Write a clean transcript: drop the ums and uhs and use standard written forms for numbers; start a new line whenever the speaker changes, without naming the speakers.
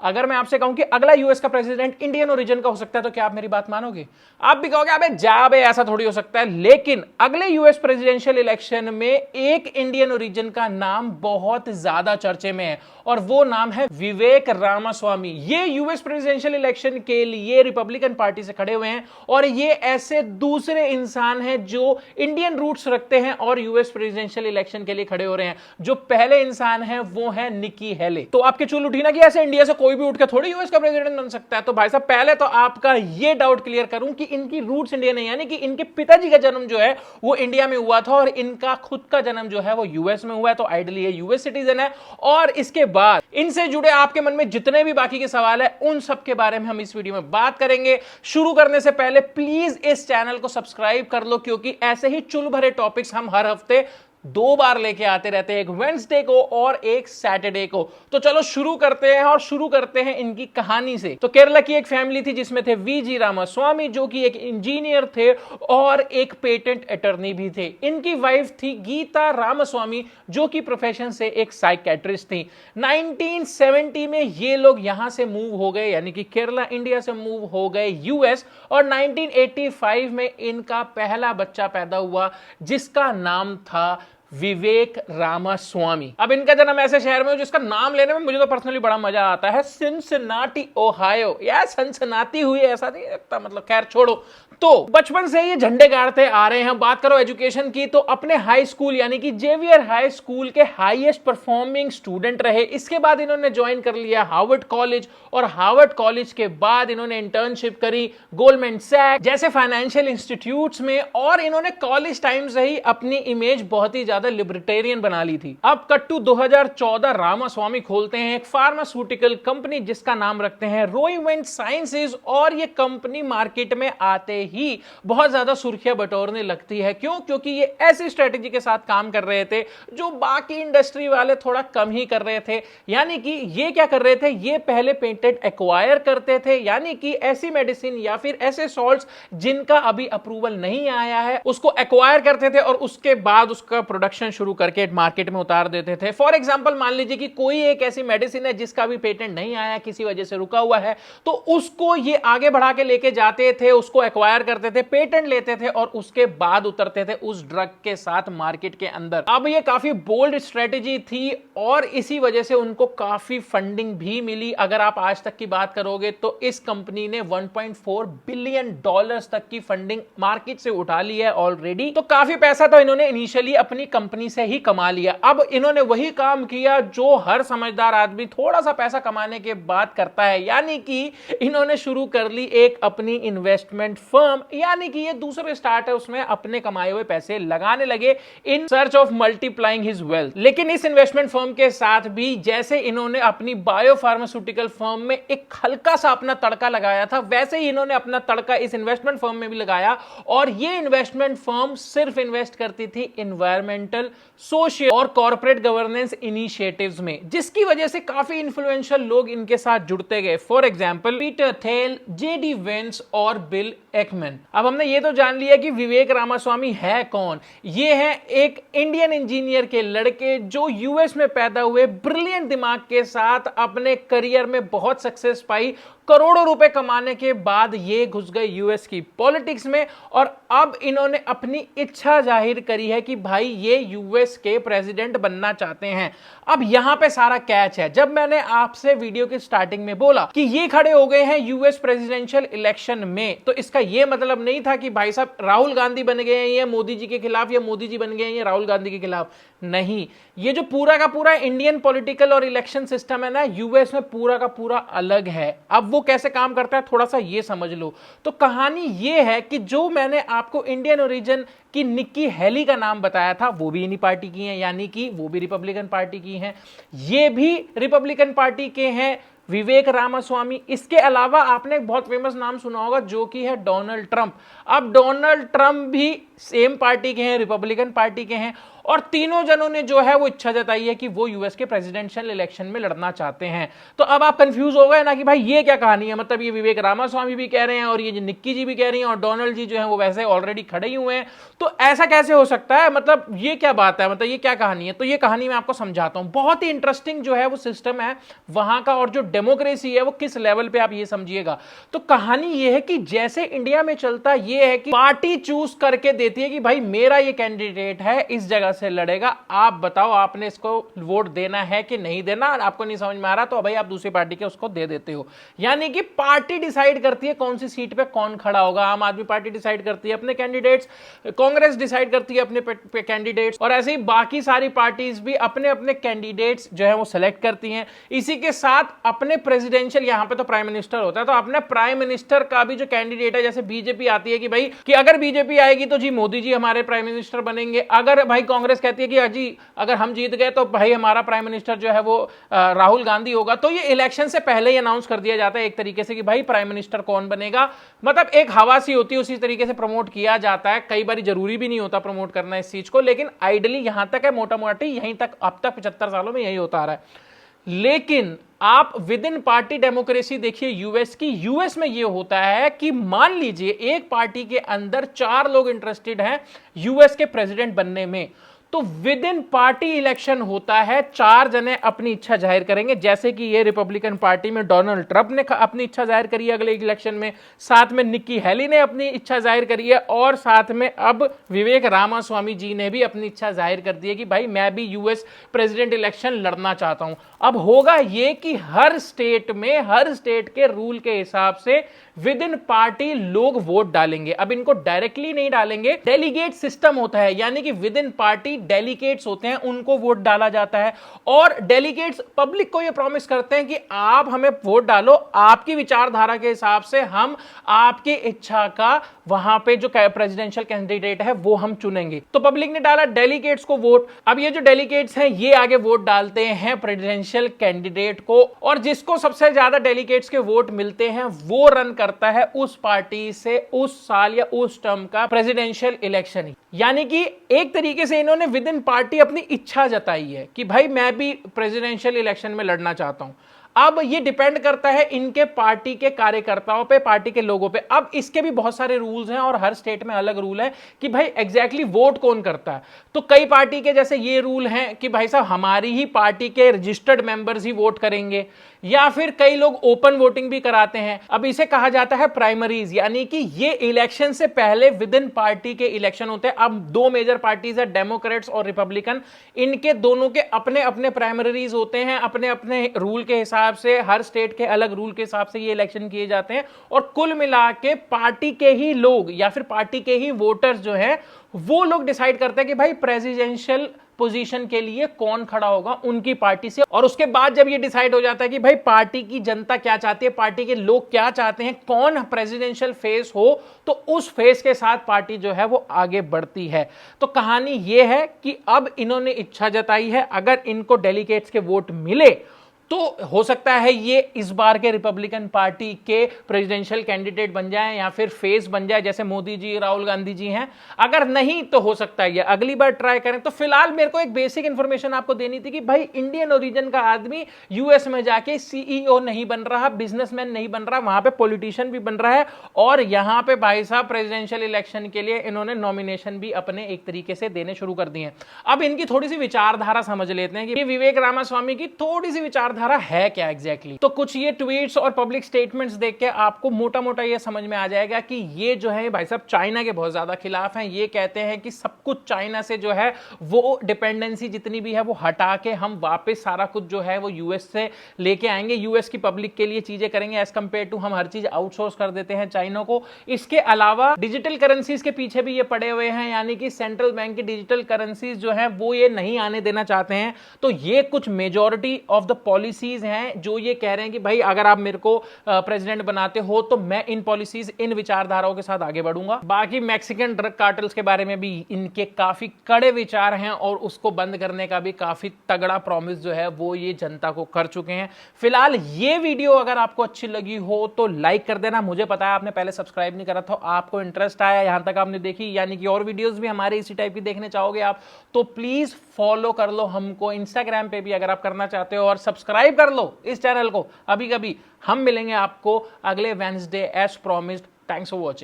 अगर मैं आपसे कहूं कि अगला यूएस का प्रेसिडेंट इंडियन ओरिजिन का हो सकता है तो क्या आप मेरी बात मानोगे? आप भी कहोगे अबे जा बे, ऐसा थोड़ी हो सकता है। लेकिन अगले यूएस प्रेसिडेंशियल इलेक्शन में एक इंडियन ओरिजिन का नाम बहुत ज्यादा चर्चे में है और वो नाम है विवेक रामास्वामी। ये यूएस प्रेसिडेंशियल इलेक्शन के लिए रिपब्लिकन पार्टी से खड़े हुए हैं और ये ऐसे दूसरे इंसान हैं जो इंडियन रूट्स रखते हैं और यूएस प्रेसिडेंशियल इलेक्शन के लिए खड़े हो रहे हैं। जो पहले इंसान है वो है निकी हेले। तो आपके चुल उठी ना कि ऐसे इंडिया से कोई भी उठ के थोड़ी यूएस का प्रेसिडेंट बन सकता है। तो भाई साहब पहले तो आपका ये डाउट क्लियर करूं कि इनकी रूट्स इंडिया नहीं, यानी कि इनके पिताजी का जन्म जो है वो इंडिया में हुआ था और इनका खुद का जन्म जो है वो यूएस में हुआ है, तो आइडियली ये यूएस सिटीजन है। और इसके बाद इनसे जुड़े आपके मन में जितने भी बाकी के सवाल है उन सब के बारे में हम इस वीडियो में बात करेंगे। शुरू करने से पहले प्लीज इस चैनल को सब्सक्राइब कर लो क्योंकि ऐसे ही चुल भरे टॉपिक्स हम हर हफ्ते 2 बार लेके आते रहते हैं, एक वेडनेसडे को और एक सैटरडे को। तो चलो शुरू करते हैं और शुरू करते हैं इनकी कहानी से। तो केरला की एक फैमिली थी जिसमें थे वीजी रामास्वामी जो कि एक इंजीनियर थे और एक पेटेंट अटॉर्नी भी थे। इनकी वाइफ थी गीता रामास्वामी जो कि प्रोफेशन से एक साइकेट्रिस्ट थी। 1970 में ये लोग यहां से मूव हो गए, यानी कि केरला इंडिया से मूव हो गए यूएस, और 1985 में इनका पहला बच्चा पैदा हुआ जिसका नाम था विवेक रामास्वामी। अब इनका जन्म ऐसे शहर में हो जिसका नाम लेने में मुझे तो पर्सनली बड़ा मजा आता है, सिनसिनाटी ओहायो। यार सनसनाती हुई ऐसा नहीं लगता, मतलब खैर छोड़ो। तो बचपन से ये झंडे गाड़ते आ रहे हैं। बात करो एजुकेशन की तो अपने हाई स्कूल यानी कि जेवियर हाई स्कूल के हाईएस्ट परफॉर्मिंग स्टूडेंट रहे। इसके बाद इन्होंने ज्वाइन कर लिया हार्वर्ड कॉलेज और हार्वर्ड कॉलेज के बाद इन्होंने इंटर्नशिप करी गोल्डमैन सैक्स जैसे फाइनेंशियल इंस्टीट्यूट्स में और इन्होंने कॉलेज टाइम से ही अपनी इमेज बहुत ही ज्यादा लिबर्टेरियन बना ली थी। अब कट्टू 2014 रामास्वामी खोलते हैं एक फार्मास्यूटिकल कंपनी जिसका नाम रखते हैं रोइवेंट साइंसेज और ये कंपनी मार्केट में आते ही बहुत ज्यादा सुर्खियां बटोरने लगती है। क्यों? क्योंकि ये ऐसी स्ट्रेटेजी के साथ काम कर रहे थे जो बाकी इंडस्ट्री वाले थोड़ा कम ही कर रहे थे। यानी कि ये क्या कर रहे थे, ये पहले पेटेंट एक्वायर करते थे, यानी कि ऐसी मेडिसिन या फिर ऐसे सॉल्ट्स जिनका अभी अप्रूवल नहीं आया है उसको एक्वायर करते थे और उसके बाद उसका प्रोडक्शन शुरू करके मार्केट में उतार देते थे। फॉर एग्जांपल मान लीजिए कि कोई एक ऐसी मेडिसिन है जिसका भी पेटेंट नहीं आया, किसी वजह से रुका हुआ है, तो उसको ये आगे बढ़ा के लेके जाते थे, उसको एक्वायर करते थे, पेटेंट लेते थे और उसके बाद उतरते थे उस ड्रग के साथ मार्केट के अंदर। अब ये काफी बोल्ड स्ट्रेटेजी थी और इसी वजह से उनको काफी फंडिंग भी मिली। अगर आप आज तक की बात करोगे तो इस कंपनी ने $1.4 बिलियन तक की फंडिंग मार्केट से उठा ली है ऑलरेडी। तो काफी पैसा तो इन्होंने इनिशियली अपनी कंपनी से ही कमा लिया। अब इन्होंने वही काम किया जो हर समझदार आदमी थोड़ा सा पैसा कमाने के बाद करता है, यानी कि इन्होंने शुरू कर ली एक अपनी इन्वेस्टमेंट फर्म, यानी कि ये दूसरे स्टार्टअप्स में अपने कमाए हुए पैसे लगाने लगे in search of multiplying his wealth. लेकिन इस इन्वेस्टमेंट फर्म के साथ भी जैसे इन्होंने अपनी बायोफार्मास्यूटिकल फर्म में एक हल्का सा अपना तड़का लगाया था, वैसे ही इन्होंने अपना तड़का इस इन्वेस्टमेंट फर्म में भी लगाया। और ये इन्वेस्टमेंट फर्म सिर्फ इन्वेस्ट करती थी एनवायरमेंटल, सोशल और कॉर्पोरेट गवर्नेंस इनिशिएटिव्स में, जिसकी वजह से काफी इंफ्लुएंशियल लोग इनके साथ जुड़ते गए। For example Peter Thiel, JD Vance और बिल एकमैन। अब हमने ये तो जान लिया कि विवेक रामास्वामी है कौन। ये है एक इंडियन इंजीनियर के लड़के जो यूएस में पैदा हुए, ब्रिलियंट दिमाग के साथ अपने करियर में बहुत सक्सेस पाई, करोड़ों रुपए कमाने के बाद ये घुस गए यूएस की पॉलिटिक्स में और अब इन्होंने अपनी इच्छा जाहिर करी है कि भाई ये यूएस के प्रेसिडेंट बनना चाहते हैं। अब यहां पे सारा कैच है। जब मैंने आपसे वीडियो की स्टार्टिंग में बोला कि ये खड़े हो गए हैं यूएस प्रेसिडेंशियल इलेक्शन में, तो इसका ये मतलब नहीं था कि भाई साहब राहुल गांधी बन गए हैं ये मोदी जी के खिलाफ या मोदी जी बन गए हैं ये राहुल गांधी के खिलाफ। नहीं, ये जो पूरा का पूरा इंडियन पॉलिटिकल और इलेक्शन सिस्टम है ना यूएस में, पूरा का पूरा अलग है। अब वो कैसे काम करता है थोड़ा सा ये समझ लो। तो कहानी ये है कि जो मैंने आपको इंडियन ओरिजिन की निक्की हेली का नाम बताया था वो भी इन्हीं पार्टी की हैं, यानी कि वो भी रिपब्लिकन पार्टी की हैं, ये भी रिपब्लिकन पार्टी के हैं विवेक रामास्वामी। इसके अलावा आपने एक बहुत फेमस नाम सुना होगा जो कि है डोनाल्ड ट्रंप। अब डोनाल्ड ट्रंप भी सेम पार्टी के हैं, रिपब्लिकन पार्टी के हैं। और तीनों जनों ने जो है वो इच्छा जताई है कि वो यूएस के प्रेसिडेंशियल इलेक्शन में लड़ना चाहते हैं। तो अब आप कंफ्यूज हो गए ना कि भाई ये क्या कहानी है, मतलब ये विवेक रामास्वामी भी कह रहे हैं और ये निक्की जी भी कह रही हैं और डोनाल्ड जी जो है वो वैसे ऑलरेडी खड़े ही हुए हैं, तो ऐसा कैसे हो सकता है, मतलब ये क्या बात है, मतलब ये क्या कहानी है। तो ये कहानी मैं आपको समझाता हूं। बहुत ही इंटरेस्टिंग जो है वो सिस्टम है वहां का, और जो डेमोक्रेसी है वो किस लेवल पे आप ये समझिएगा। तो कहानी ये है कि जैसे इंडिया में चलता ये है कि पार्टी चूज करके देती है कि भाई मेरा ये कैंडिडेट है, इस जगह से लड़ेगा, आप बताओ आपने इसको वोट देना है कि नहीं देना। आपको नहीं समझ में आ रहा तो भाई आप दूसरी पार्टी के उसको दे देते हो। यानी कि पार्टी डिसाइड करती है कौन सी सीट पे कौन खड़ा होगा। आम आदमी पार्टी डिसाइड करती है अपने कैंडिडेट्स, कांग्रेस डिसाइड करती है अपने कैंडिडेट्स, और ऐसे ही बाकी सारी पार्टीज भी अपने अपने कैंडिडेट्स जो है वो सिलेक्ट करती हैं। इसी के साथ अपने प्रेसिडेंशियल, यहां पे तो प्राइम मिनिस्टर होता है, तो अपने प्राइम मिनिस्टर का भी जो कैंडिडेट है, जैसे बीजेपी आती है कि भाई कि अगर बीजेपी आएगी तो जी मोदी जी हमारे प्राइम मिनिस्टर बनेंगे। अगर भाई कांग्रेस कहती है कि जी अगर हम जीत गए तो भाई हमारा प्राइम मिनिस्टर जो है वो राहुल गांधी होगा। तो ये इलेक्शन से पहले ही अनाउंस कर दिया जाता है एक तरीके से कि भाई प्राइम मिनिस्टर कौन बनेगा, मतलब एक हवा सी होती है, उसी तरीके से प्रमोट किया जाता है। कई बार जरूरी भी नहीं होता प्रमोट करना इस चीज को, लेकिन आइडियली यहां तक है, मोटा मोटी यहीं तक अब तक 75 सालों में यही होता आ रहा है। लेकिन आप विद इन पार्टी डेमोक्रेसी देखिए यूएस की। यूएस में यह होता है कि मान लीजिए एक पार्टी के अंदर 4 लोग इंटरेस्टेड हैं यूएस के प्रेसिडेंट बनने में, तो विद इन पार्टी इलेक्शन होता है, 4 जने अपनी इच्छा जाहिर करेंगे। जैसे कि ये रिपब्लिकन पार्टी में डोनाल्ड ट्रंप ने अपनी इच्छा जाहिर करी है अगले इलेक्शन में, साथ में निक्की हेली ने अपनी इच्छा जाहिर करी है, और साथ में अब विवेक रामास्वामी जी ने भी अपनी इच्छा जाहिर कर दी है कि भाई मैं भी यूएस प्रेसिडेंट इलेक्शन लड़ना चाहता हूं। अब होगा ये कि हर स्टेट में, हर स्टेट के रूल के हिसाब से विद इन पार्टी लोग वोट डालेंगे। अब इनको डायरेक्टली नहीं डालेंगे, डेलीगेट सिस्टम होता है, यानी कि विद इन पार्टी डेलीगेट्स होते हैं, उनको वोट डाला जाता है। और डेलीगेट्स पब्लिक को यह प्रॉमिस करते हैं कि आप हमें वोट डालो, आपकी विचारधारा के हिसाब से हम आपकी इच्छा का वहां पे जो प्रेसिडेंशियल कैंडिडेट है वो हम चुनेंगे। तो पब्लिक ने डाला डेलीगेट्स को वोट। अब ये जो डेलीगेट्स हैं ये आगे वोट डालते हैं प्रेसिडेंशियल कैंडिडेट को, और जिसको सबसे ज्यादा डेलीगेट्स के वोट मिलते हैं वो रन करता है उस पार्टी से उस साल या उस टर्म का प्रेसिडेंशियल इलेक्शन। यानी कि एक तरीके से इन्होंने विद इन पार्टी अपनी इच्छा जताई है कि भाई मैं भी प्रेसिडेंशियल इलेक्शन में लड़ना चाहता हूं। अब ये डिपेंड करता है इनके पार्टी के कार्यकर्ताओं पे, पार्टी के लोगों पे। अब इसके भी बहुत सारे रूल्स हैं और हर स्टेट में अलग रूल है कि भाई एग्जैक्टली वोट कौन करता है। तो कई पार्टी के जैसे ये रूल हैं कि भाई साहब हमारी ही पार्टी के रजिस्टर्ड मेंबर्स ही वोट करेंगे, या फिर कई लोग ओपन वोटिंग भी कराते हैं। अब इसे कहा जाता है प्राइमरीज, यानी कि ये इलेक्शन से पहले विद इन पार्टी के इलेक्शन होते हैं। अब 2 मेजर पार्टीज है, डेमोक्रेट्स और रिपब्लिकन, इनके दोनों के अपने अपने प्राइमरीज होते हैं, अपने अपने रूल के हिसाब से, हर स्टेट के अलग रूल के हिसाब से ये इलेक्शन किए जाते हैं। और कुल मिला के पार्टी के ही लोग या फिर पार्टी के ही वोटर्स जो है वो लोग डिसाइड करते हैं कि भाई प्रेसिडेंशियल पोजीशन के लिए कौन खड़ा होगा उनकी पार्टी से। और उसके बाद जब ये डिसाइड हो जाता है कि भाई पार्टी की जनता क्या चाहती है, पार्टी के लोग क्या चाहते हैं, कौन प्रेसिडेंशियल फेस हो, तो उस फेस के साथ पार्टी जो है वो आगे बढ़ती है। तो कहानी ये है कि अब इन्होंने इच्छा जताई है, अगर इनको डेलीगेट्स के वोट मिले तो हो सकता है ये इस बार के रिपब्लिकन पार्टी के प्रेसिडेंशियल कैंडिडेट बन जाएं या फिर फेस बन जाए, जैसे मोदी जी, राहुल गांधी जी हैं। अगर नहीं तो हो सकता है ये अगली बार ट्राई करें। तो फिलहाल मेरे को एक बेसिक इंफॉर्मेशन आपको देनी थी कि भाई इंडियन ओरिजिन का आदमी यूएस में जाके सीईओ नहीं बन रहा, बिजनेसमैन नहीं बन रहा, वहां पे पॉलिटिशियन भी बन रहा है। और यहां पे भाई साहब प्रेसिडेंशियल इलेक्शन के लिए इन्होंने नॉमिनेशन भी अपने एक तरीके से देने शुरू कर दिए हैं। अब इनकी थोड़ी सी विचारधारा समझ लेते हैं कि विवेक रामास्वामी की थोड़ी सी विचारधारा है क्या एग्जैक्टली। तो कुछ ये ट्वीट्स और पब्लिक स्टेटमेंट्स देख के आपको मोटा मोटा ये समझ में आ जाएगा कि ये जो है भाई साहब चाइना के बहुत ज्यादा खिलाफ हैं। ये कहते हैं कि सब कुछ चाइना से जो है वो डिपेंडेंसी जितनी भी है वो हटा के हम वापस सारा कुछ जो है वो यूएस से लेके आएंगे, यूएस की पब्लिक के लिए चीजें करेंगे एज कंपेयर टू हम हर चीज आउटसोर्स कर देते हैं चाइना को। इसके अलावा डिजिटल करेंसीज के पीछे भी ये पड़े हुए हैं, यानी कि सेंट्रल बैंक की डिजिटल करेंसीज जो है वो ये नहीं आने देना चाहते हैं। तो ये कुछ majority of the policy policies हैं जो ये कह रहे हैं कि भाई अगर आप मेरे को प्रेसिडेंट बनाते हो तो मैं इन पॉलिसीज, इन विचारधाराओं के साथ आगे बढ़ूंगा। बाकी मैक्सिकन ड्रग कार्टल्स के बारे में भी इनके काफी कड़े विचार हैं और उसको बंद करने का भी काफी तगड़ा प्रॉमिस जो है वो ये जनता को कर चुके हैं। फिलहाल ये वीडियो अगर आपको अच्छी लगी हो तो लाइक कर देना। मुझे पता है आपने पहले सब्सक्राइब नहीं करा था, आपको इंटरेस्ट आया, यहां तक आपने देखी, यानी कि और वीडियोस भी हमारे इसी टाइप की देखने चाहोगे आप, तो प्लीज फॉलो कर लो हमको इंस्टाग्राम पे भी अगर आप करना चाहते हो, और सब्सक्राइब कर लो इस चैनल को। अभी कभी हम मिलेंगे आपको अगले Wednesday as promised. Thanks for watching.